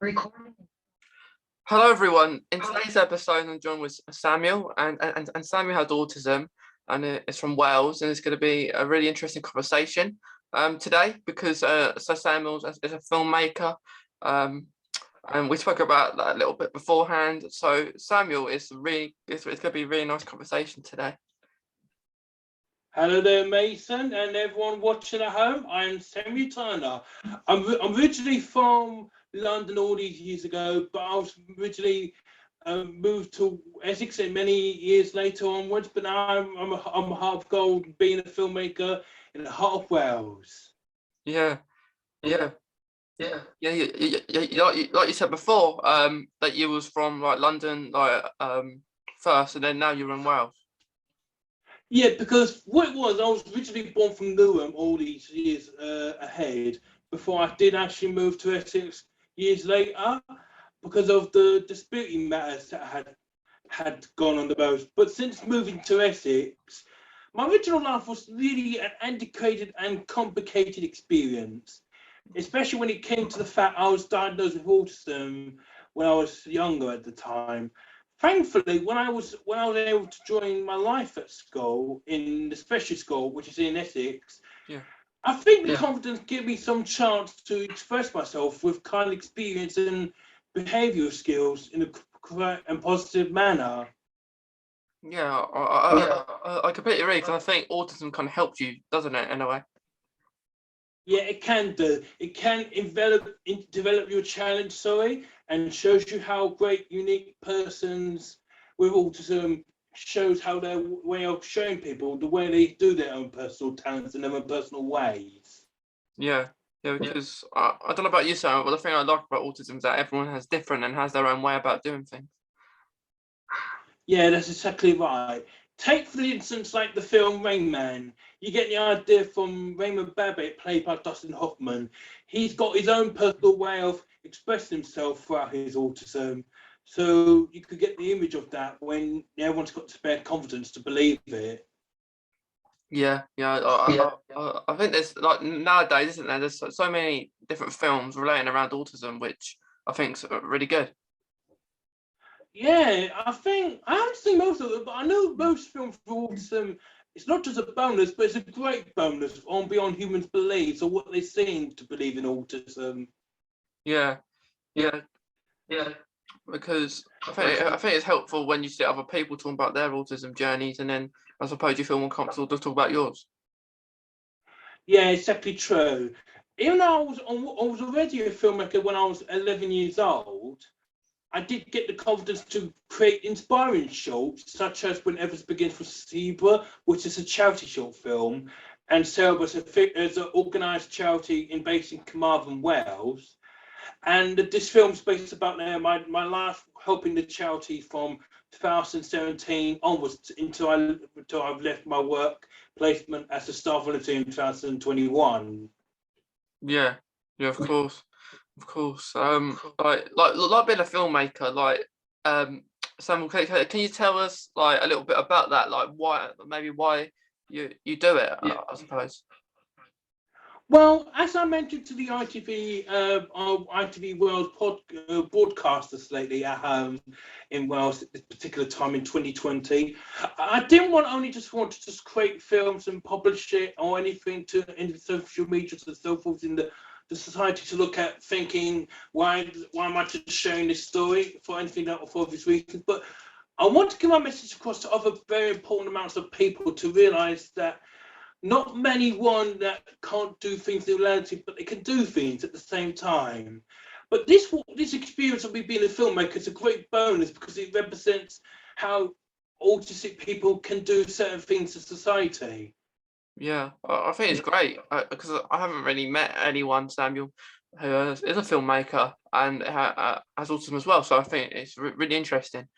Recording. Hello everyone. In today's episode, I'm joined with Samuel, and Samuel has autism, and it's from Wales, and it's going to be a really interesting conversation today because so Samuel is a filmmaker, and we spoke about that a little bit beforehand. So Samuel, it's going to be a really nice conversation today. Hello there, Mason, and everyone watching at home. I'm Samuel Turner. I'm originally from London all these years ago, but I was originally moved to Essex many years later onwards. But now I'm half gold, being a filmmaker in the heart of Wales. Yeah. Like you said before, that you was from like London, first, and then now you're in Wales. Yeah, because what it was, I was originally born from Newham all these years ahead before I did actually move to Essex years later because of the disputing matters that had gone on the most. But since moving to Essex, my original life was really an antiquated and complicated experience, especially when it came to the fact I was diagnosed with autism when I was younger at the time. Thankfully, when I was able to join my life at school, in the special school, which is in Essex, I think the confidence gave me some chance to express myself with kind of experience and behavioural skills in a correct and positive manner. Yeah, I completely agree, because I think autism kind of helps you, doesn't it, in a way? Yeah, it can do. It can develop your challenge, and shows you how great, unique persons with autism shows how their way of showing people the way they do their own personal talents in their own personal ways. Yeah, because I don't know about you, Sam, but the thing I like about autism is that everyone has different and has their own way about doing things. Yeah, that's exactly right. Take, for instance, like the film Rain Man. You get the idea from Raymond Babbitt, played by Dustin Hoffman. He's got his own personal way of expressing himself throughout his autism. So you could get the image of that when everyone's got spare confidence to believe it. I think there's, like, nowadays, isn't there? There's so many different films relating around autism, which I think's really good. Yeah, I think I haven't seen most of them, but I know most films for autism. It's not just a bonus, but it's a great bonus on beyond humans' beliefs or what they seem to believe in autism. Yeah. Because I think it's helpful when you see other people talking about their autism journeys, and then I suppose you feel more comfortable to talk about yours. Yeah, exactly true. Even though I was already a filmmaker when I was 11 years old, I did get the confidence to create inspiring shorts, such as When Everest Begins for Zebra, which is a charity short film, and Cerebus is an organised charity based in Carmarthenshire, Wales. And this film's based about my life helping the charity from 2017 onwards until I've left my work placement as a staff volunteer in 2021. Yeah, of course. Like being a filmmaker, Samuel, can you tell us like a little bit about that? Like why you do it, I suppose. Well, as I mentioned to the ITV Wales broadcasters lately at home in Wales at this particular time in 2020, I didn't want to just create films and publish it or anything in social media and so forth in the society to look at, thinking why am I just sharing this story for anything that for obvious reasons, but I want to get my message across to other very important amounts of people to realise that not many one that can't do things in reality, but they can do things at the same time. But this experience of me being a filmmaker is a great bonus because it represents how autistic people can do certain things in society. Yeah, I think it's great because I haven't really met anyone, Samuel, who is a filmmaker and has autism as well. So I think it's really interesting.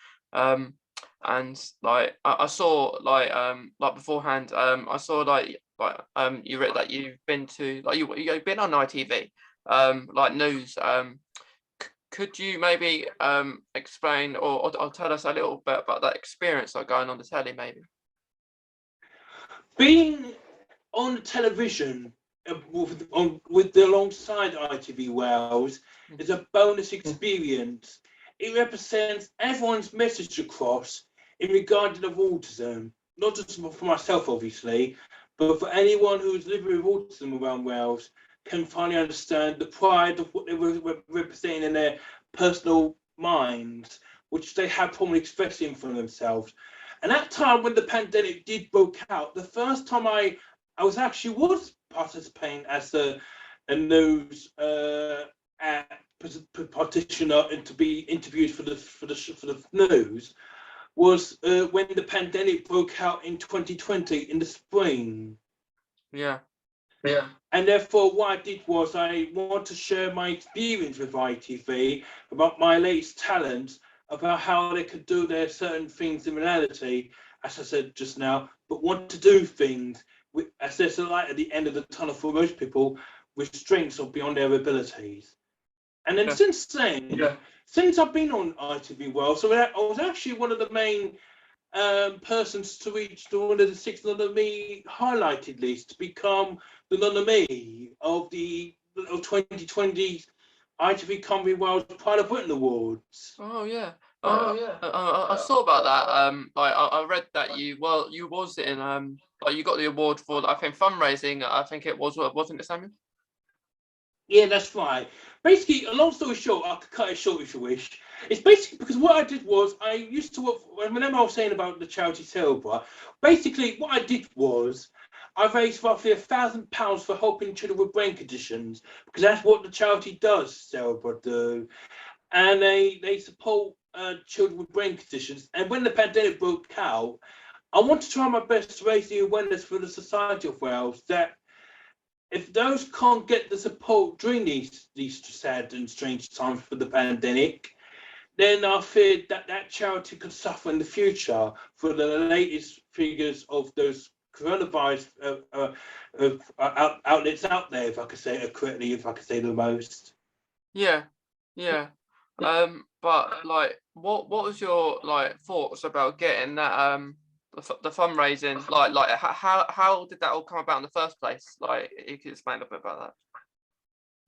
And like I saw like beforehand, I saw you read that you've been to you've been on ITV like news. Could you maybe explain or tell us a little bit about that experience, like going on the telly, maybe? Being on television alongside ITV Wales is a bonus experience. It represents everyone's message across in regard to autism, not just for myself, obviously, but for anyone who's living with autism around Wales can finally understand the pride of what they were representing in their personal minds, which they had probably expressing for themselves. And that time when the pandemic did broke out, the first time I was participating as a news practitioner and to be interviewed for the news was when the pandemic broke out in 2020 in the spring. Yeah. And therefore, what I did was I want to share my experience with ITV about my latest talents, about how they could do their certain things in reality, as I said just now, but want to do things as there's a light at the end of the tunnel for most people with strengths or beyond their abilities. And then since then, since I've been on ITV Wales, so I was actually one of the main persons to reach the one of the 6 nominee highlighted list to become the nominee of the 2020 ITV Cymru Wales Pride of Britain Awards. Oh yeah. I saw about that. Like I read that you was in like you got the award for I think fundraising. I think it was, wasn't it, Samuel? Yeah, that's right. Basically, a long story short, I could cut it short if you wish. It's basically because what I did was I used to work, whenever I was saying about the charity Cerebra, basically what I did was I raised roughly £1,000 for helping children with brain conditions, because that's what the charity does, Cerebra do. And they support children with brain conditions. And when the pandemic broke out, I want to try my best to raise the awareness for the Society of Wales that if those can't get the support during these sad and strange times for the pandemic, then I fear that charity could suffer in the future for the latest figures of those coronavirus outlets out there, if I could say it correctly, if I could say the most. Yeah. But like, what was your like thoughts about getting that the fundraising? Like how did that all come about in the first place? Like, you could explain a bit about that.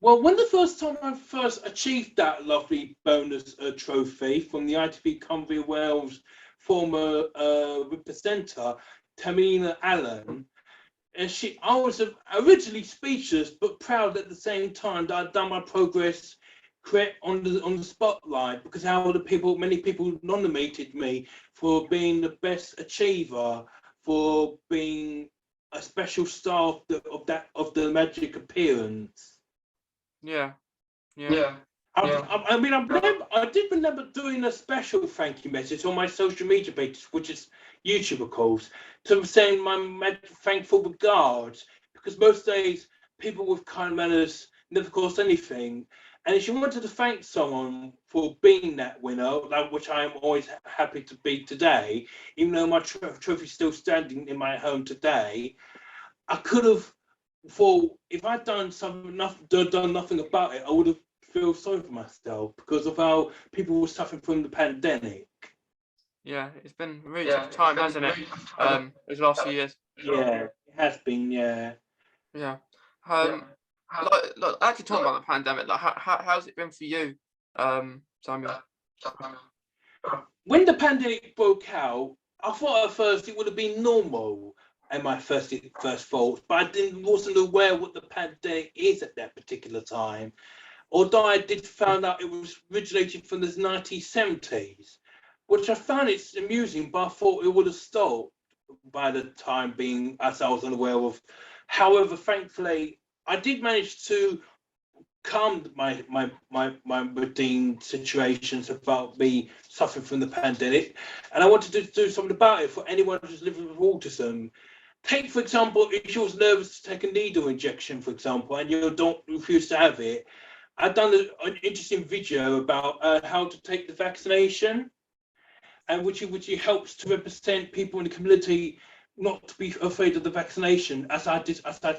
Well, when the first time I first achieved that lovely bonus trophy from the ITV Cymru Wales former presenter, Tamina Allen, I was originally speechless but proud at the same time that I'd done my progress on the spotlight, because many people nominated me for being the best achiever, for being a special star of the magic appearance. Yeah. I did remember doing a special thank you message on my social media page, which is YouTube, of course, to saying my thankful regards, because most days people with kind manners never cost anything. And if you wanted to thank someone for being that winner, which I am always happy to be today, even though my trophy is still standing in my home today, I could have thought if I'd done nothing about it, I would have feel sorry for myself because of how people were suffering from the pandemic. Yeah, it's been a really tough time, hasn't it? These last few years. Yeah, it has been. Yeah. Yeah. Like actually talking about the pandemic, like how's it been for you, Samuel? When the pandemic broke out, I thought at first it would have been normal, and my first thoughts, but I wasn't aware what the pandemic is at that particular time. Although I did find out it was originated from the 1970s, which I found it's amusing, but I thought it would have stopped by the time being, as I was unaware of. However, thankfully, I did manage to calm my routine situations about me suffering from the pandemic, and I wanted to do something about it for anyone who's living with autism. Take, for example, if you was nervous to take a needle injection, for example, and you don't refuse to have it, I've done an interesting video about how to take the vaccination, and which helps to represent people in the community not to be afraid of the vaccination. As I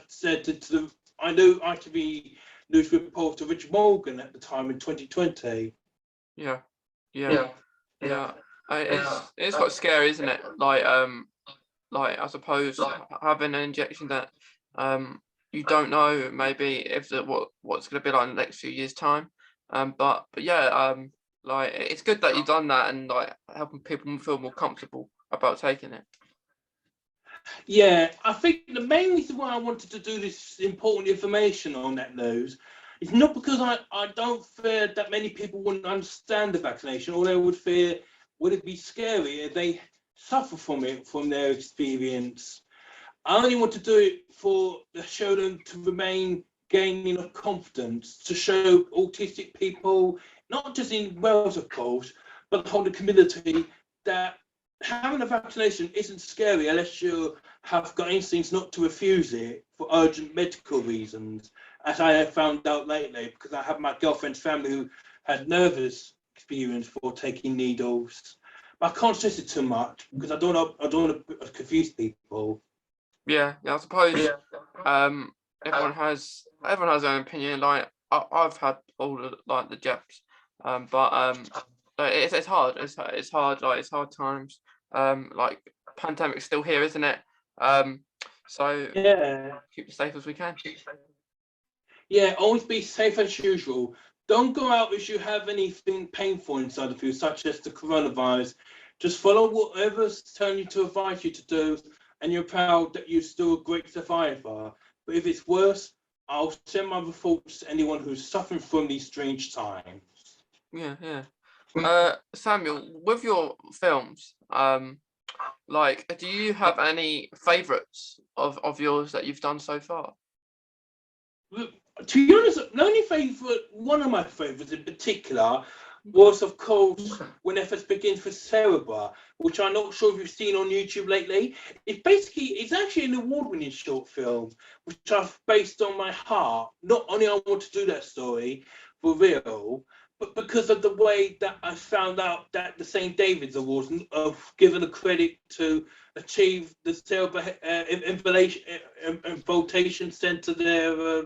said to I know ITV news reporter Richard Morgan at the time in 2020. Yeah. It's quite scary, isn't it? Like I suppose having an injection that you don't know maybe if what's going to be like in the next few years' time. But yeah, like it's good that you've done that and like helping people feel more comfortable about taking it. Yeah, I think the main reason why I wanted to do this important information on that news is not because I don't fear that many people wouldn't understand the vaccination, or they would fear would it be scary if they suffer from it from their experience. I only want to do it for show them to remain gaining of confidence, to show autistic people, not just in Wales of course, but the whole community, that having a vaccination isn't scary unless you have got instincts not to refuse it for urgent medical reasons, as I have found out lately, because I have my girlfriend's family who had nervous experience for taking needles. But I can't stress it too much because I don't want to confuse people. Yeah, I suppose everyone has their own opinion. Like I've had all the like the jabs, but like, it's hard. It's hard. Like it's hard times. Like pandemic's still here, isn't it? So Yeah. keep as safe as we can. Yeah, always be safe as usual. Don't go out if you have anything painful inside of you, such as the coronavirus. Just follow whatever's telling you to advise you to do, and you're proud that you're still a great survivor. But if it's worse, I'll send my thoughts to anyone who's suffering from these strange times. Yeah. Samuel, with your films, like, do you have any favourites of yours that you've done so far? To be honest, one of my favourites in particular was, of course, When Efforts Begin for Cerebra, which I'm not sure if you've seen on YouTube lately. It's actually an award-winning short film, which I've based on my heart. Not only I want to do that story for real, but because of the way that I found out that the St. David's Awards have given the credit to achieve the Cerebra Involtation Centre their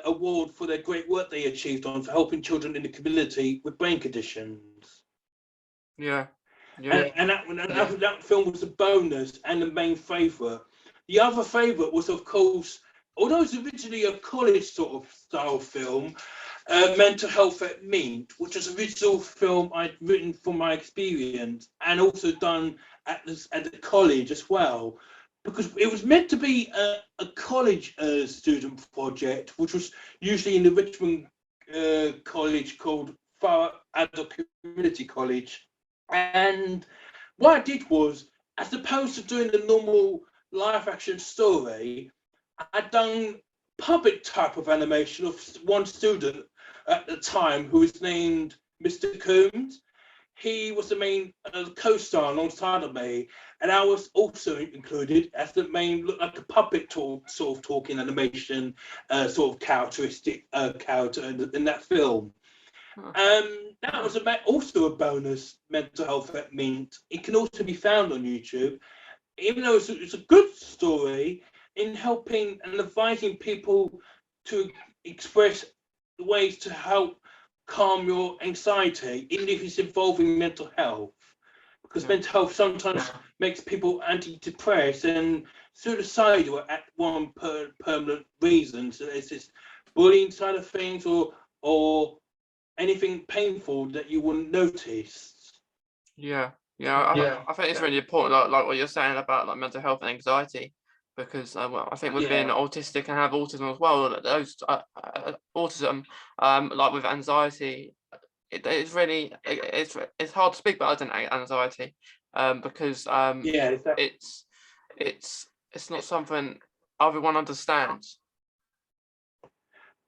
award for their great work they achieved on for helping children in the community with brain conditions. Yeah. And that film was a bonus and the main favourite. The other favourite was, of course, although it was originally a college sort of style film, Mental Health at Mint, which was an original film I'd written from my experience and also done at the college as well, because it was meant to be a college student project, which was usually in the Richmond college called Far Adult Community College. And what I did was, as opposed to doing the normal live action story, I'd done puppet type of animation of one student at the time who was named Mr. Coombs. He was the main co-star alongside of me, and I was also included as the main, look like a puppet sort of talking animation sort of characteristic character in that film. That was also a bonus Mental Health at Mint. It can also be found on YouTube, even though it's a good story in helping and advising people to express ways to help calm your anxiety, even if it's involving mental health. Because mental health sometimes makes people antidepressed and suicidal at one permanent reason. So it's this bullying side of things or anything painful that you wouldn't notice. Yeah. I think it's really important, like what you're saying about like mental health and anxiety, because well, I think with being autistic and have autism as well, those autism, like with anxiety, it's really it's hard to speak about anxiety, because Exactly. it's not something everyone understands.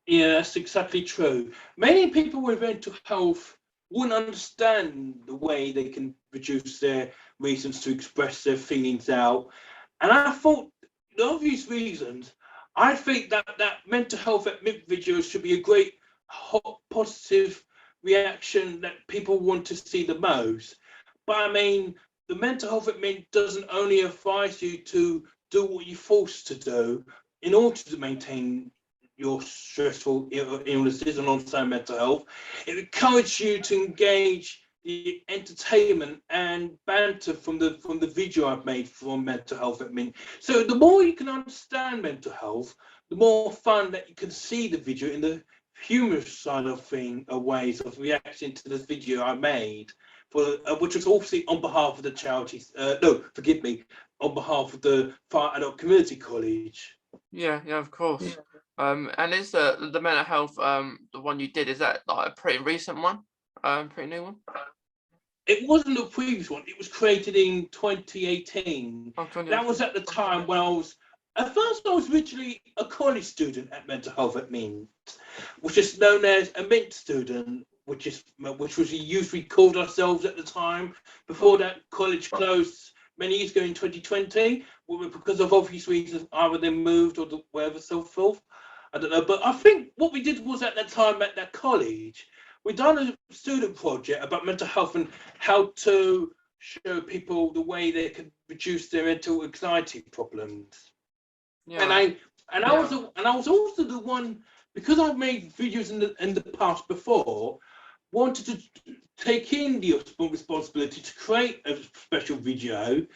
Yeah, that's exactly true. Many people with mental health wouldn't understand the way they can reduce their reasons to express their feelings out. And I thought, the obvious reasons, I think that mental health at mid videos should be a great hot, positive reaction that people want to see the most. But I mean, the mental health at mid doesn't only advise you to do what you're forced to do in order to maintain your stressful illnesses alongside mental health. It encourages you to engage the entertainment and banter from the video I've made from mental health at Mint. So the more you can understand mental health, the more fun that you can see the video in the humorous side of ways of reacting to this video I made, which was obviously on behalf of the charities. No, forgive me, on behalf of the Fire Adult Community College. Yeah, of course. And is the mental health the one you did, is that like a pretty recent one? Pretty new one? It wasn't the previous one. It was created in 2018. Oh, That was at the time when at first I was originally a college student at mental health at Mint, which is known as a Mint student, which was a youth we called ourselves at the time. Before that, college closed many years ago in 2020, because of obvious reasons, either they moved or wherever so forth. I don't know, but I think what we did was at that time at that college, we done a student project about mental health and how to show people the way they could reduce their mental anxiety problems. Yeah. And I was also the one, because I've made videos in the past before, wanted to take in the responsibility to create a special video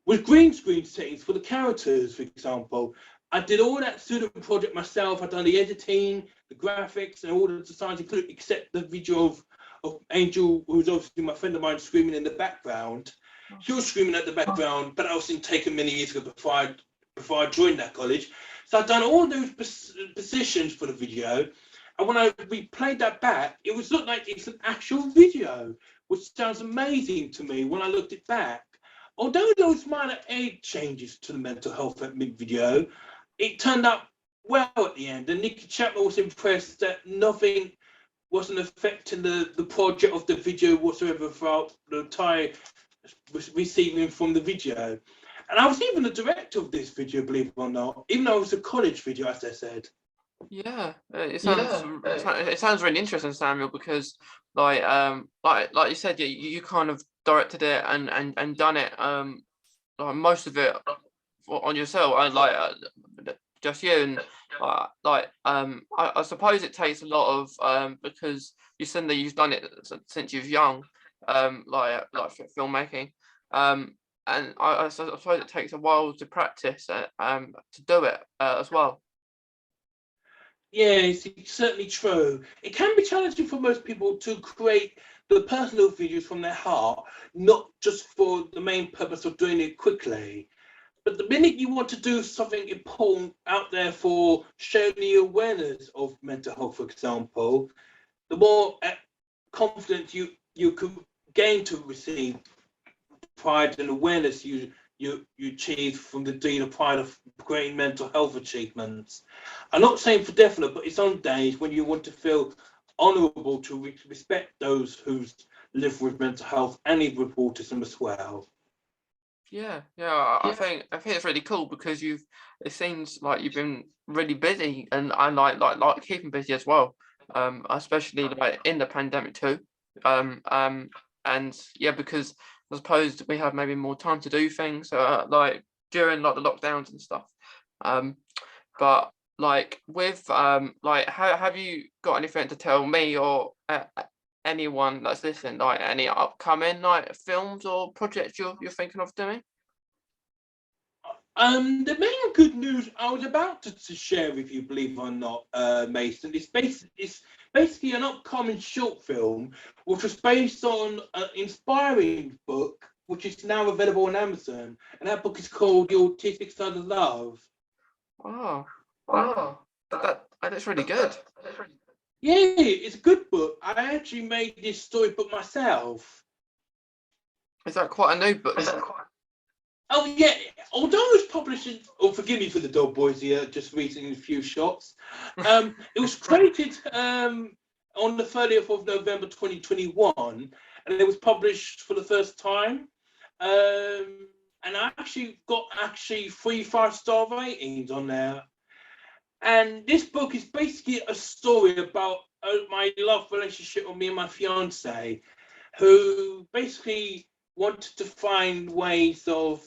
with green screen settings for the characters, for example. I did all that student project myself. I've done the editing, the graphics, and all the designs, including except the video of Angel, who's obviously my friend of mine, screaming in the background. She was screaming at the background, but I was taken many years ago before I joined that college. So I've done all those positions for the video. And when I replayed that back, it was looked like it's an actual video, which sounds amazing to me when I looked it back. Although those minor age changes to the mental health video, it turned out well at the end. And Nikki Chapman was impressed that nothing wasn't affecting the project of the video whatsoever throughout the entire receiving from the video. And I was even the director of this video, believe it or not, even though it was a college video, as I said. Yeah, it sounds really interesting, Samuel, because like you said, you kind of directed it and done it like most of it on yourself, and just you, and I suppose it takes a lot of because you said that you've done it since you're young, like filmmaking, and I suppose it takes a while to practice to do it as well. Yeah, it's certainly true. It can be challenging for most people to create the personal videos from their heart, not just for the main purpose of doing it quickly. But the minute you want to do something important out there for showing the awareness of mental health, for example, the more confidence you can gain to receive pride and awareness you achieve from the deed of pride of creating mental health achievements. I'm not saying for definite, but it's on days when you want to feel honourable to respect those who live with mental health and live with autism as well. Yeah. I think it's really cool because it seems like you've been really busy, and I like keeping busy as well. Especially like in the pandemic too. And yeah, because I suppose we have maybe more time to do things like during like the lockdowns and stuff. But like with like how have you got anything to tell me or anyone that's listening, like any upcoming like films or projects you're thinking of doing? The main good news I was about to share with you, believe it or not, Mason, is basically an upcoming short film which was based on an inspiring book which is now available on Amazon, and that book is called The Autistic Side of Love. Oh, that's really good. Yeah, it's a good book. I actually made this storybook myself. Is that quite a new book? Oh yeah, although it was published in, forgive me for the dog boys here, just reading a few shots. It was created on the 30th of November 2021, and it was published for the first time. And I actually got 3 5-star ratings on there. And this book is basically a story about my love relationship with me and my fiancée, who basically wanted to find ways of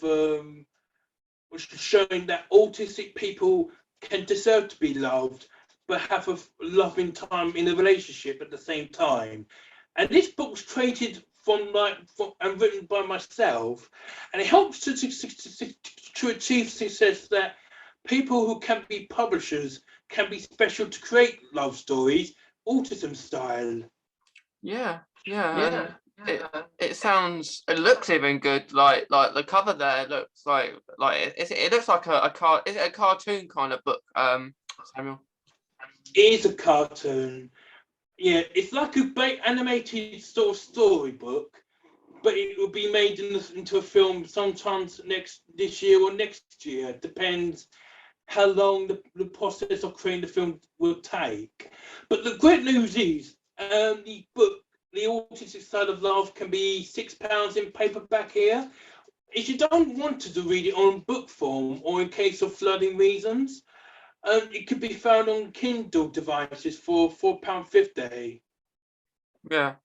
showing that autistic people can deserve to be loved, but have a loving time in a relationship at the same time. And this book was created and written by myself, and it helps to achieve success that people who can be publishers can be special to create love stories, autism style. Yeah, and it looks even good. Like the cover there looks like it looks like is it a cartoon kind of book, Samuel? It is a cartoon. Yeah, it's like a animated sort of storybook, but it will be made into a film sometimes this year or next year. Depends how long the process of creating the film will take. But the great news is the book, The Autistic Side of Love, can be £6 in paperback here. If you don't want to read it on book form or in case of flooding reasons, it could be found on Kindle devices for £4.50. Yeah,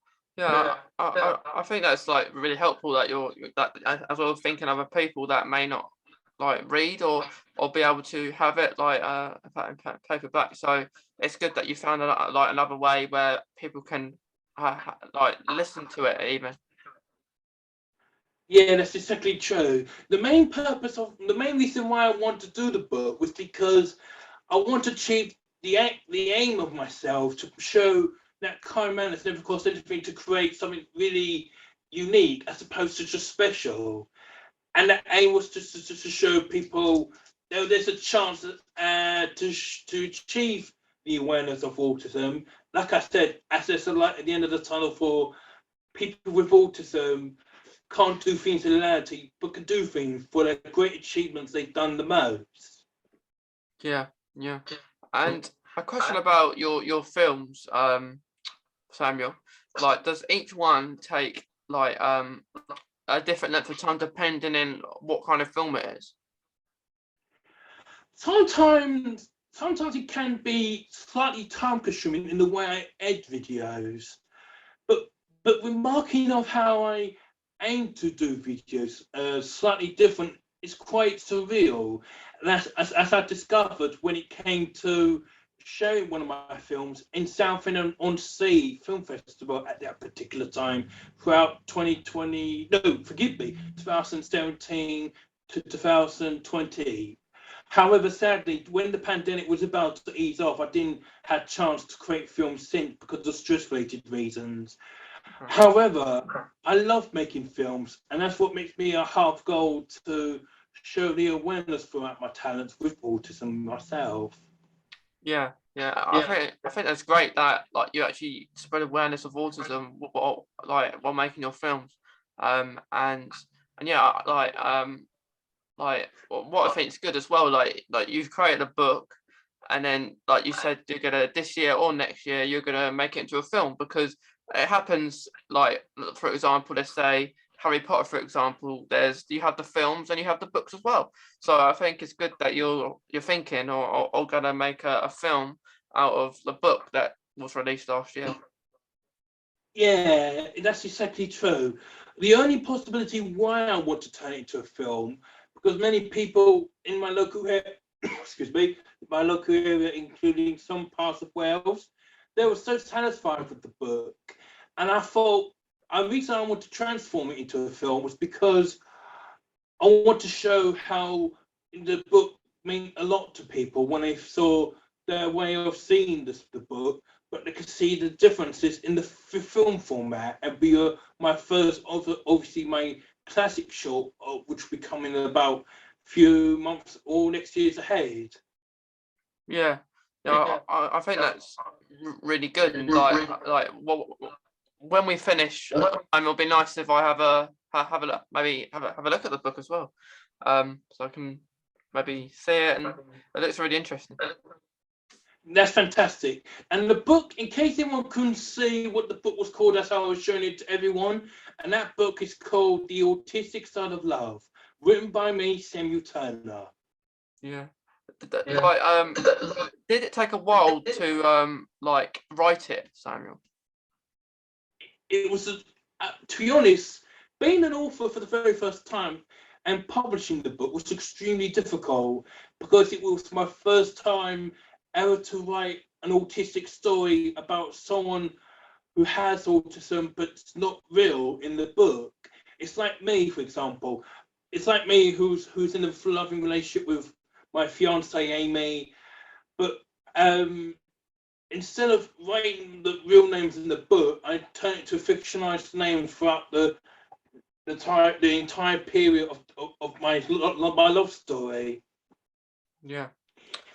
I think that's like really helpful that you're that as well as thinking of other people that may not like read or be able to have it like paperback. So it's good that you found like another way where people can like listen to it even. Yeah, that's exactly true. The main reason why I want to do the book was because I want to achieve the aim of myself to show that kind man has never cost anything to create something really unique as opposed to just special. And that aim was to show people that there's a chance to achieve the awareness of autism. Like I said, as there's a light at the end of the tunnel for people with autism can't do things in reality, but can do things for their great achievements they've done the most. Yeah. And a question about your films, Samuel. Like, does each one take like a different length of time depending on what kind of film it is? Sometimes it can be slightly time consuming in the way I edit videos, but remarking of how I aim to do videos slightly different is quite surreal. And as I discovered when it came to showing one of my films in Southend-on-Sea Film Festival at that particular time throughout 2017 to 2020. However, sadly, when the pandemic was about to ease off, I didn't have a chance to create films since because of stress-related reasons. However, I love making films, and that's what makes me a half goal to show the awareness throughout my talents with autism myself. Yeah. I think that's great that like you actually spread awareness of autism while making your films. And yeah, like what I think is good as well. Like you've created a book, and then like you said, you're gonna this year or next year you're gonna make it into a film because it happens. Like for example, let's say Harry Potter, for example. You have the films and you have the books as well. So I think it's good that you're thinking or gonna make a film out of the book that was released last year. Yeah, that's exactly true. The only possibility why I want to turn it into a film, because many people in my local area, excuse me, my local area, including some parts of Wales, they were so satisfied with the book. And I thought, the reason I want to transform it into a film was because I want to show how the book meant a lot to people when they saw their way of seeing the book, but they could see the differences in the film format and be my first, obviously my classic short, which will be coming in about few months or next years ahead. Yeah, I think that's really good. And like when we finish, it'll be nice if I have a look, maybe have a look at the book as well, so I can maybe see it, and it looks really interesting. That's fantastic. And the book, in case anyone couldn't see what the book was called, that's how I was showing it to everyone. And that book is called The Autistic Side of Love, written by me, Samuel Turner. Yeah. Like, did it take a while to like write it, Samuel? It was, to be honest, being an author for the very first time and publishing the book was extremely difficult because it was my first time ever to write an autistic story about someone who has autism but it's not real in the book. It's like me, for example. It's like me who's in a loving relationship with my fiancée Aimee, but instead of writing the real names in the book, I turned it to fictionalized names throughout the entire period of my love story. Yeah.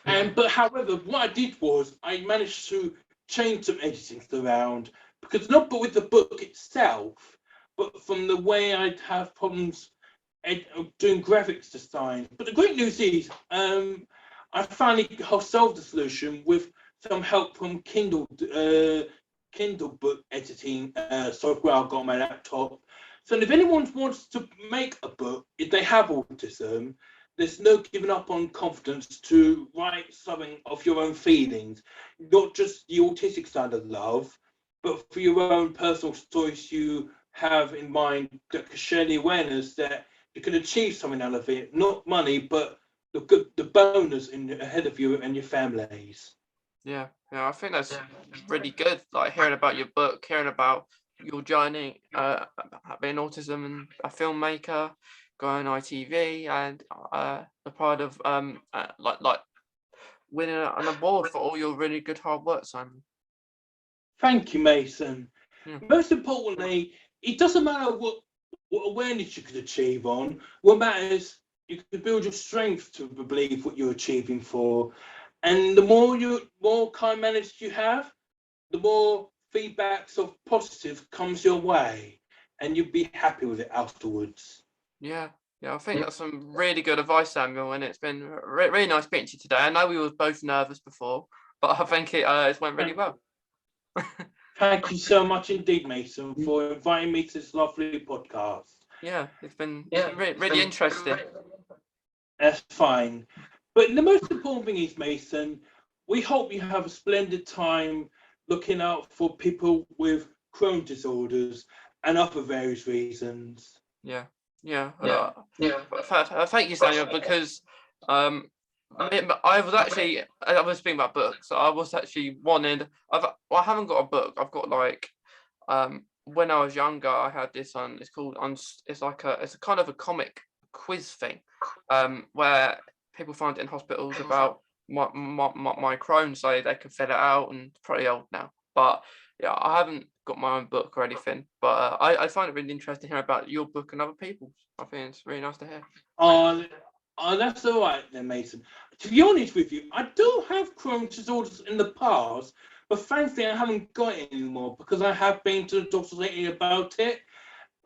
But however, what I did was I managed to change some editing around, because not but with the book itself, but from the way I'd have problems doing graphics design. But the great news is I finally solved the solution with some help from Kindle book editing software I've got on my laptop. So if anyone wants to make a book, if they have autism, there's no giving up on confidence to write something of your own feelings, not just the autistic side of love, but for your own personal stories you have in mind that can share the awareness that you can achieve something out of it, not money, but the bonus ahead of you and your families. Yeah, I think that's really good. Like hearing about your book, hearing about your journey, being autism and a filmmaker, going ITV, and the pride of like winning an award for all your really good hard work, Simon. Thank you, Mason. Yeah. Most importantly, it doesn't matter what awareness you could achieve on. What matters, you can build your strength to believe what you're achieving for. And the more kind manners you have, the more feedbacks of positive comes your way, and you'll be happy with it afterwards. Yeah, I think that's some really good advice, Samuel, and it's been really nice speaking to you today. I know we were both nervous before, but I think it went really well. Thank you so much indeed, Mason, for inviting me to this lovely podcast. Yeah, it's been really interesting. That's fine. But the most important thing is, Mason, we hope you have a splendid time looking out for people with Crohn's disorders and other various reasons. Yeah. Thank you, Samuel, because I was speaking about books. I was actually I haven't got a book. I've got like when I was younger, I had this on. It's called it's a kind of a comic quiz thing, where people find it in hospitals about my Crohn's, so they can fill it out, and it's pretty old now. But yeah, I haven't got my own book or anything, but I find it really interesting to hear about your book and other people's. I think it's really nice to hear. Oh, that's all right then, Mason. To be honest with you, I do have Crohn's disorders in the past, but thankfully I haven't got it anymore because I have been to the doctor lately about it.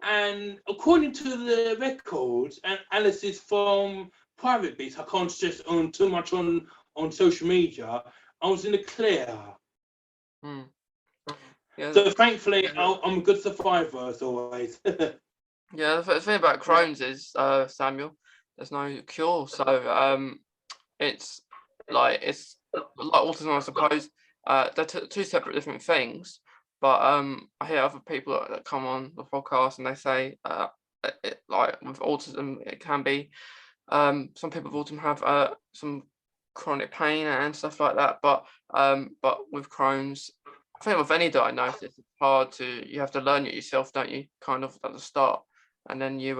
And according to the records and analysis from private bits, I can't stress on too much on social media, I was in the clear. Yeah. So thankfully, I'm a good survivor as always. Yeah, the thing about Crohn's is, Samuel, there's no cure. So it's like autism, I suppose. They're two separate different things. But I hear other people that come on the podcast and they say like with autism, it can be some people with autism have some chronic pain and stuff like that. But with Crohn's, I think with any diagnosis, it's hard you have to learn it yourself, don't you? Kind of at the start, and then you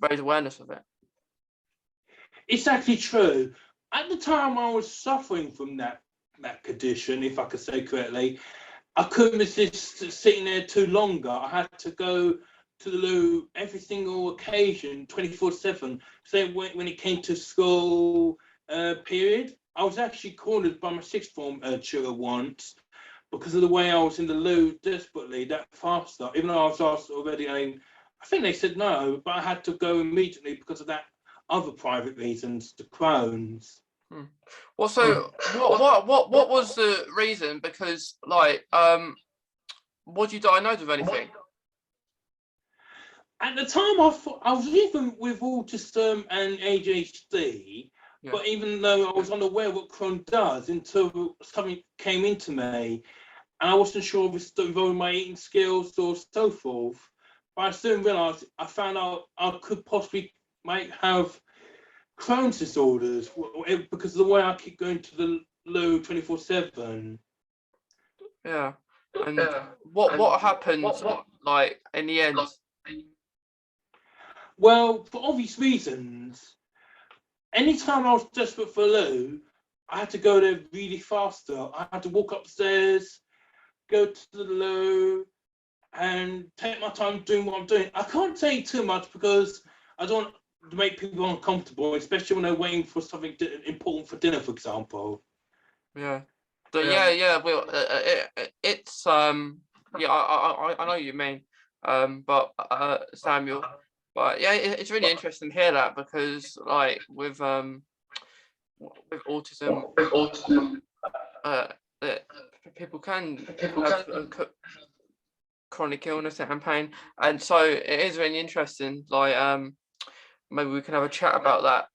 raise awareness of it. It's actually true. At the time I was suffering from that condition, if I could say correctly, I couldn't resist sitting there too longer. I had to go to the loo every single occasion, 24/7. So when it came to school period, I was actually cornered by my sixth form tutor once because of the way I was in the loo desperately that faster. Even though I was asked already, I think they said no, but I had to go immediately because of that other private reasons, the Crohn's. Well, so what was the reason? Because like was you diagnosed with anything? At the time, I thought I was even with autism and ADHD, but even though I was unaware what Crohn does until something came into me, and I wasn't sure if it's involving my eating skills or so forth. But I soon realised I found out I could possibly might have Crohn's disorders because of the way I keep going to the loo 24/7. Yeah. And what happened like in the end? Well, for obvious reasons, anytime I was desperate for a loo, I had to go there really faster. I had to walk upstairs, go to the loo, and take my time doing what I'm doing. I can't say too much because I don't want to make people uncomfortable, especially when they're waiting for something important for dinner, for example. Yeah. So yeah. Well, it's yeah. I know what you mean. But Samuel, but yeah, it's really interesting to hear that because like with autism, uh, that people can have chronic illness and pain, and so it is really interesting. Like maybe we can have a chat about that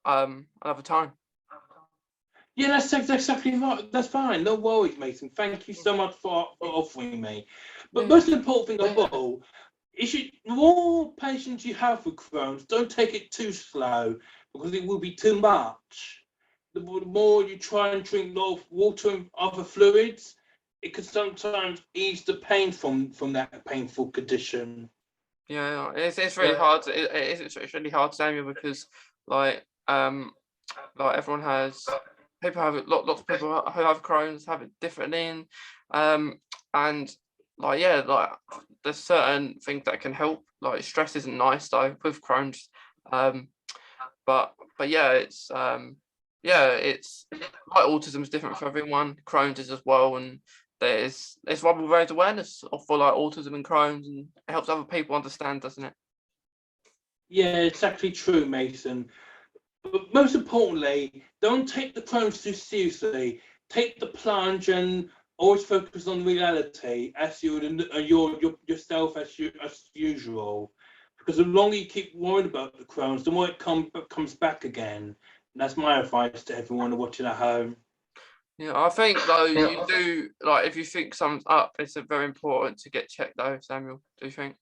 another time. Yeah, that's exactly right. That's fine. No worries, Mason. Thank you so much for offering me. But Yeah. most important thing of all, is the more patience you have with Crohn's, don't take it too slow because it will be too much. The more you try and drink a lot of water and other fluids, it can sometimes ease the pain from that painful condition. Yeah, it's really hard. It's really hard, Samuel, because like like everyone has people have it. Lots of people who have Crohn's have it differently, and like yeah, like there's certain things that can help. Like stress isn't nice though with Crohn's, um, but yeah, it's like autism is different for everyone. Crohn's is as well, and there's why we raise awareness for like autism and Crohn's, and it helps other people understand, doesn't it? Yeah, it's actually true, Mason. But most importantly, don't take the Crohn's too seriously. Take the plunge and always focus on reality as you would yourself as usual. Because the longer you keep worrying about the Crohn's, the more it comes back again. And that's my advice to everyone watching at home. Yeah, I think though you do like if you think something's up, it's very important to get checked though, Samuel. Do you think?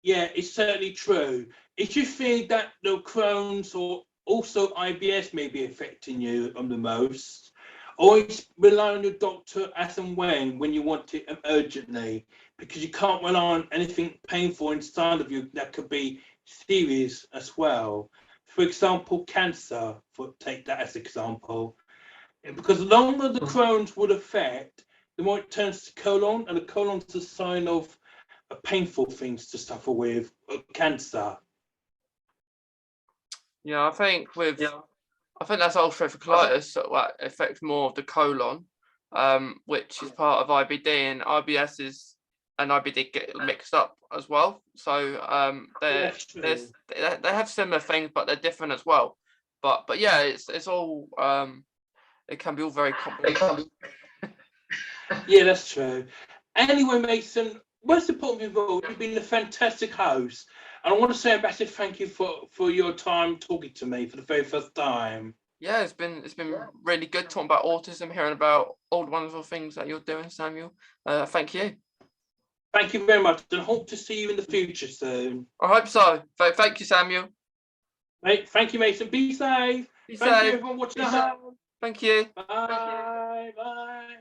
Yeah, it's certainly true. If you think that the Crohn's or also IBS may be affecting you on the most, always rely on your doctor as and when you want it urgently, because you can't rely on anything painful inside of you that could be serious as well. For example, cancer, take that as an example. Because the longer the Crohn's would affect, the more it turns to colon, and the colon's a sign of painful things to suffer with, cancer. Yeah, I think that's ulcerative colitis that affects more of the colon, which is part of IBD, and IBS is and IBD get mixed up as well. So they have similar things, but they're different as well. But yeah, it's all it can be all very complicated. Yeah, that's true. Anyway, Mason, most importantly of all, you've been a fantastic host. And I want to say a massive thank you for your time talking to me for the very first time. Yeah, it's been really good talking about autism, hearing about all the wonderful things that you're doing, Samuel. Thank you. Thank you very much, and hope to see you in the future soon. I hope so. Thank you, Samuel. Mate, thank you, Mason. Be safe. Be Thank you, safe. everyone watching at home. Thank you. Bye. Bye.